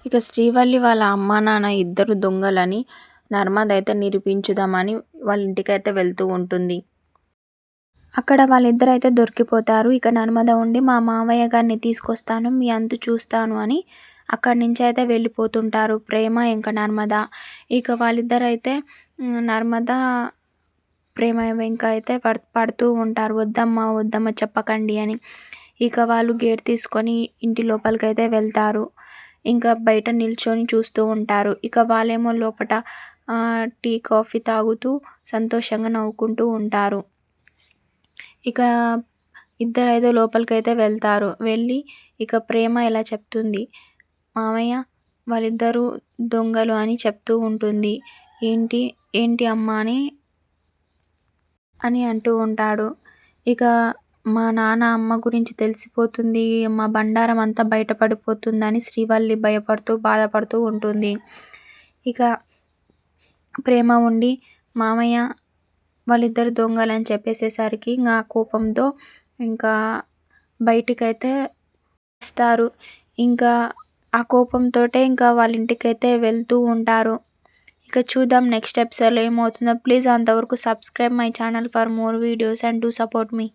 ఇక శ్రీవల్లి వాళ్ళ అమ్మా నాన్న ఇద్దరు దొంగలని నర్మద అయితే నిరూపించుదామని వాళ్ళ ఇంటికైతే వెళ్తూ ఉంటుంది. అక్కడ వాళ్ళిద్దరైతే దొరికిపోతారు. ఇక నర్మద ఉండి మా మావయ్య గారిని తీసుకొస్తాను, మీ అంతు చూస్తాను అని అక్కడి నుంచి అయితే వెళ్ళిపోతుంటారు ప్రేమ ఇంకా నర్మద. ఇక వాళ్ళిద్దరైతే నర్మద ప్రేమ వెంక అయితే పడుతూ ఉంటారు, వద్దమ్మా వద్దమ్మా చెప్పకండి అని. ఇక వాళ్ళు గేట్ తీసుకొని ఇంటి లోపలికైతే వెళ్తారు. ఇంకా బయట నిల్చొని చూస్తూ ఉంటారు. ఇక వాళ్ళేమో లోపట టీ కాఫీ తాగుతూ సంతోషంగా నవ్వుకుంటూ ఉంటారు. ఇక ఇద్దరైతే లోపలికైతే వెళ్తారు. వెళ్ళి ఇక ప్రేమ ఇలా చెప్తుంది, మామయ్య వాళ్ళిద్దరూ దొంగలు అని చెప్తూ ఉంటుంది. ఏంటి ఏంటి అమ్మా అని అంటూ ఉంటాడు. ఇక మా నాన్న అమ్మ గురించి తెలిసిపోతుంది, మా బండారం అంతా బయటపడిపోతుందని శ్రీవల్లి భయపడుతూ బాధపడుతూ ఉంటుంది. ఇక ప్రేమ ఉండి మామయ్య వాళ్ళిద్దరు దొంగలని చెప్పేసేసరికి ఇంకా కోపంతో ఇంకా బయటికైతే వస్తారు. ఇంకా ఆ కోపంతోటే ఇంకా వాళ్ళ ఇంటికైతే వెళ్తూ ఉంటారు. ఇక చూద్దాం నెక్స్ట్ ఎపిసోడ్లో ఏమవుతుందో. ప్లీజ్ అంతవరకు subscribe my channel for more videos and do support me.